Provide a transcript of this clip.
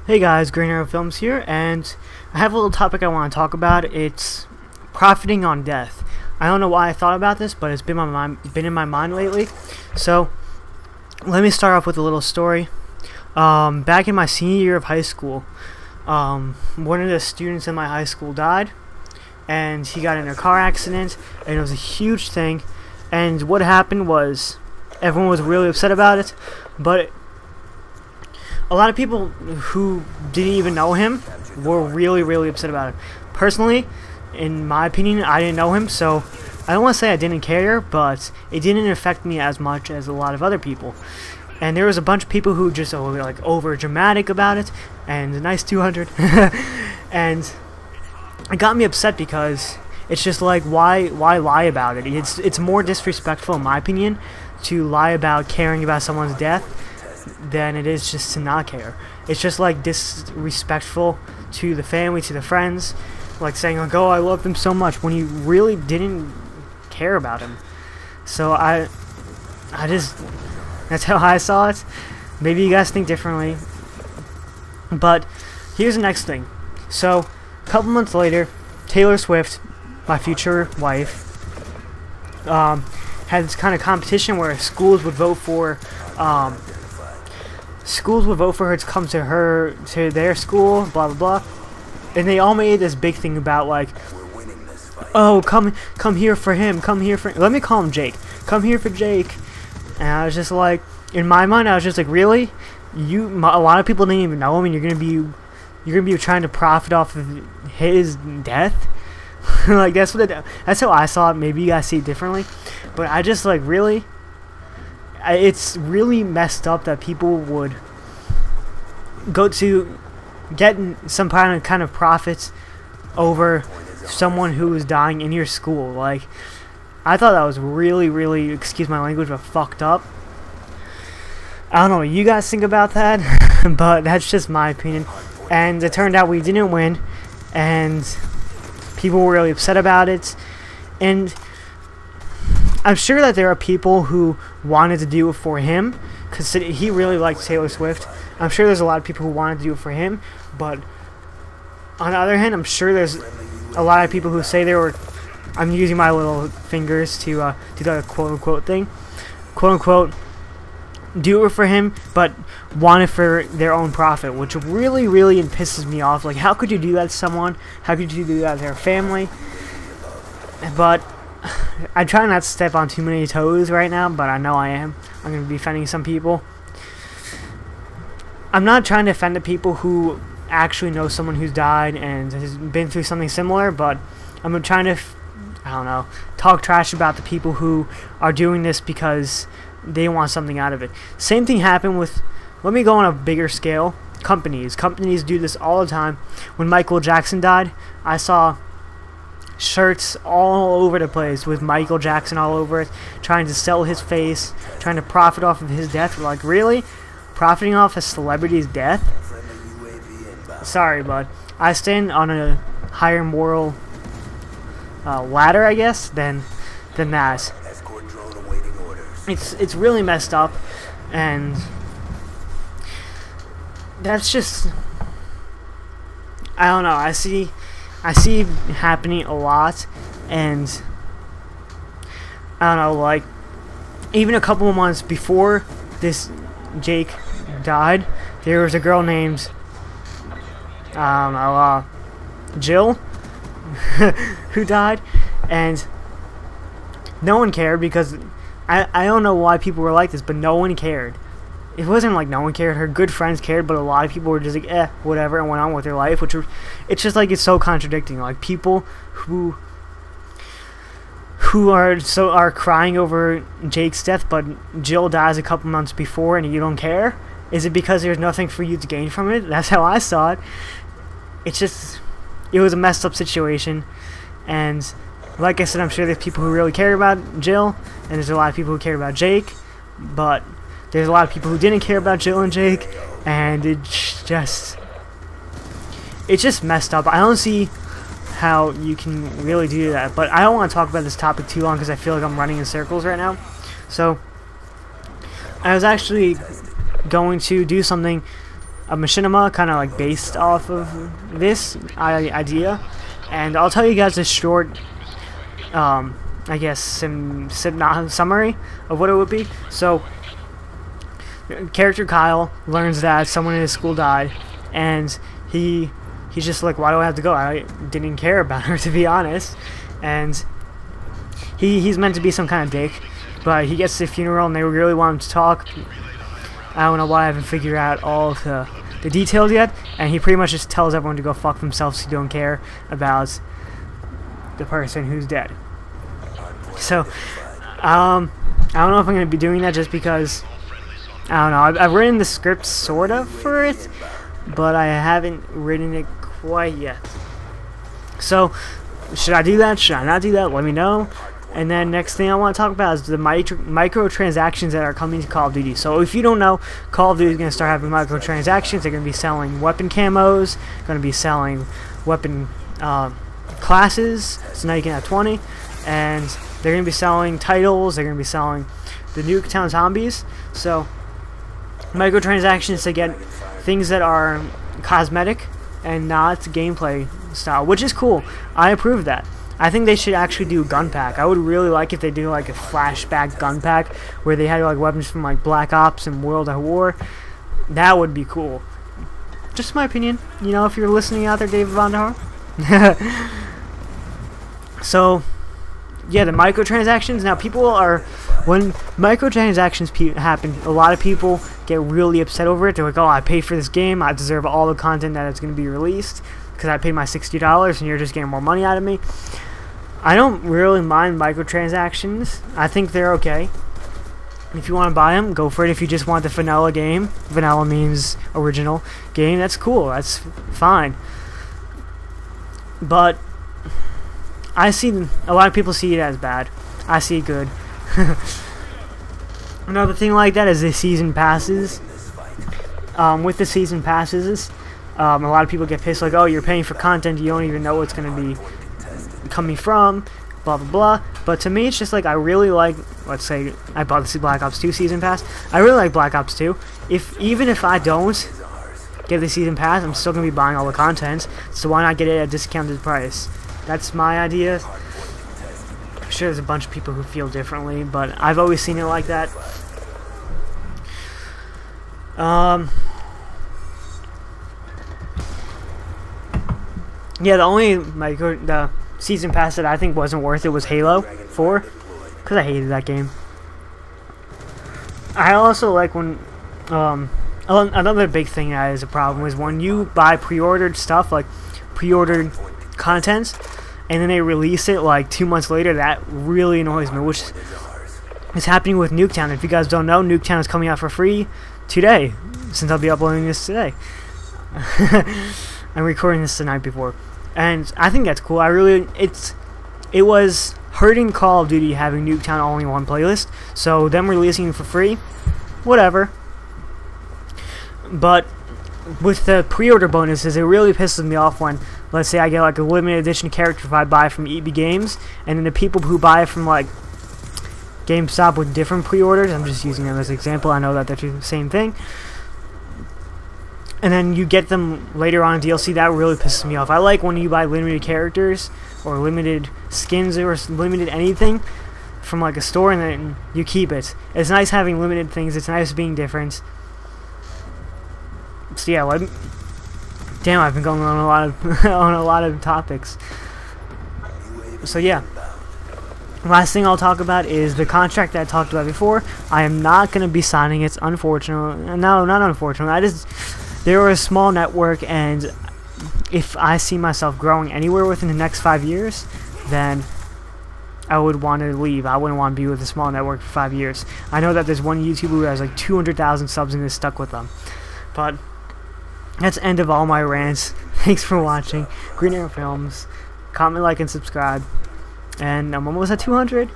Hey guys, Green Arrow Films here, and I have a little topic I want to talk about. It's profiting on death. I don't know why I thought about this, but it's been in my mind lately. So let me start off with a little story. Back in my senior year of high school, one of the students in my high school died, and he got in a car accident, and it was a huge thing. And what happened was everyone was really upset about it, but a lot of people who didn't even know him were really upset about it. Personally, in my opinion, I didn't know him, so I don't want to say I didn't care, but it didn't affect me as much as a lot of other people. And there was a bunch of people who just were like over dramatic about it, and a nice 200. And it got me upset because it's just like, why lie about it? It's more disrespectful, in my opinion, to lie about caring about someone's death than it is just to not care. It's just like disrespectful to the family, to the friends, like saying like, oh, I love them so much, when you really didn't care about him. So I just, that's how I saw it. Maybe you guys think differently, but here's the next thing. So a couple months later, Taylor Swift, my future wife, had this kind of competition where schools would vote for her to come to their school, blah blah blah, and they all made this big thing about like, oh, come here for him, let me call him Jake, come here for Jake. And I was just like, in my mind, I was just like, really, a lot of people didn't even know him, and you're gonna be trying to profit off of his death? Like, that's how I saw it. Maybe you guys see it differently, but I just like, really, it's really messed up that people would go to get some kind of profits over someone who is dying in your school. Like, I thought that was really, excuse my language, but fucked up. I don't know what you guys think about that, but that's just my opinion. And it turned out we didn't win, and people were really upset about it. And I'm sure that there are people who wanted to do it for him, because he really liked Taylor Swift. I'm sure there's a lot of people who wanted to do it for him, but on the other hand, I'm sure there's a lot of people who say they were, I'm using my little fingers to do the quote-unquote thing, quote-unquote, do it for him, but want it for their own profit, which really pisses me off. Like, how could you do that to someone? How could you do that to their family? But I try not to step on too many toes right now, but I know I am. I'm going to be offending some people. I'm not trying to offend the people who actually know someone who's died and has been through something similar, but I'm trying to, I don't know, talk trash about the people who are doing this because they want something out of it. Same thing happened with, let me go on a bigger scale, companies. Companies do this all the time. When Michael Jackson died, I saw shirts all over the place with Michael Jackson all over it, trying to sell his face, trying to profit off of his death. We're like, really? Profiting off a celebrity's death? Sorry, bud. I stand on a higher moral ladder, I guess, than that. It's really messed up, and that's just, I don't know. I see it happening a lot, and I don't know, like, even a couple of months before this Jake died, there was a girl named, I don't know, Jill, who died, and no one cared, because I don't know why people were like this, but no one cared. It wasn't like no one cared. Her good friends cared, but a lot of people were just like, whatever, and went on with their life, it's just like, it's so contradicting. Like, people who are crying over Jake's death, but Jill dies a couple months before and you don't care? Is it because there's nothing for you to gain from it? That's how I saw it. It was a messed up situation, and like I said, I'm sure there's people who really care about Jill, and there's a lot of people who care about Jake, but there's a lot of people who didn't care about Jill and Jake, and it's just messed up. I don't see how you can really do that, but I don't want to talk about this topic too long because I feel like I'm running in circles right now. So I was actually going to do something a machinima kind of like based off of this idea, and I'll tell you guys a short, I guess, summary of what it would be. So, character Kyle learns that someone in his school died, and he's just like, why do I have to go? I didn't care about her, to be honest. And he's meant to be some kind of dick, but he gets to the funeral and they really want him to talk. I don't know why I haven't figured out all of the details yet, and he pretty much just tells everyone to go fuck themselves who don't care about the person who's dead. So, I don't know if I'm going to be doing that just because, I don't know, I've written the script sort of for it, but I haven't written it quite yet. So, should I do that? Should I not do that? Let me know. And then next thing I want to talk about is the microtransactions that are coming to Call of Duty. So if you don't know, Call of Duty is going to start having microtransactions. They're going to be selling weapon camos, going to be selling weapon classes, so now you can have 20, and they're going to be selling titles, they're going to be selling the Nuketown Zombies. So microtransactions to get things that are cosmetic and not gameplay style, which is cool. I approve of that. I think they should actually do gun pack. I would really like if they do like a flashback gun pack where they had like weapons from like Black Ops and World at War. That would be cool. Just my opinion. You know, if you're listening out there, David Vonderhaar. So, yeah, the microtransactions. Now, when microtransactions happen, a lot of people get really upset over it. They're like, oh, I paid for this game. I deserve all the content that it's going to be released because I paid my $60 and you're just getting more money out of me. I don't really mind microtransactions. I think they're okay. If you want to buy them, go for it. If you just want the vanilla game, vanilla means original game, that's cool. That's fine. But I see a lot of people see it as bad. I see it good. Another thing like that is the season passes. With the season passes, a lot of people get pissed like, oh, you're paying for content you don't even know what's going to be coming from, blah blah blah. But to me, it's just like, I really like, let's say I bought the Black Ops 2 season pass. I really like Black Ops 2. Even if I don't get the season pass, I'm still going to be buying all the content, so why not get it at a discounted price? That's my idea. I'm sure there's a bunch of people who feel differently, but I've always seen it like that. Yeah, the season pass that I think wasn't worth it was Halo 4, because I hated that game. I also like when, another big thing that is a problem is when you buy pre-ordered stuff, like pre-ordered content, and then they release it like 2 months later. That really annoys me, which is happening with Nuketown. If you guys don't know, Nuketown is coming out for free today, since I'll be uploading this today. I'm recording this the night before, and I think that's cool. It was hurting Call of Duty having Nuketown only in one playlist, so them releasing it for free, whatever. But with the pre-order bonuses, it really pisses me off when, let's say I get like a limited edition character if I buy from EB Games, and then the people who buy from like GameStop with different pre-orders, I'm just using them as an example, I know that they're the same thing, and then you get them later on in DLC, that really pisses me off. I like when you buy limited characters, or limited skins, or limited anything from like a store, and then you keep it. It's nice having limited things, it's nice being different. So yeah, damn, I've been going on a lot of on a lot of topics. So yeah, last thing I'll talk about is the contract that I talked about before. I am not going to be signing it, unfortunately. No, not unfortunately. They're a small network, and if I see myself growing anywhere within the next 5 years, then I would want to leave. I wouldn't want to be with a small network for 5 years. I know that there's one YouTuber who has like 200,000 subs and is stuck with them. But that's the end of all my rants. Thanks for watching. Green Arrow Films. Comment, like, and subscribe. And I'm almost at 200.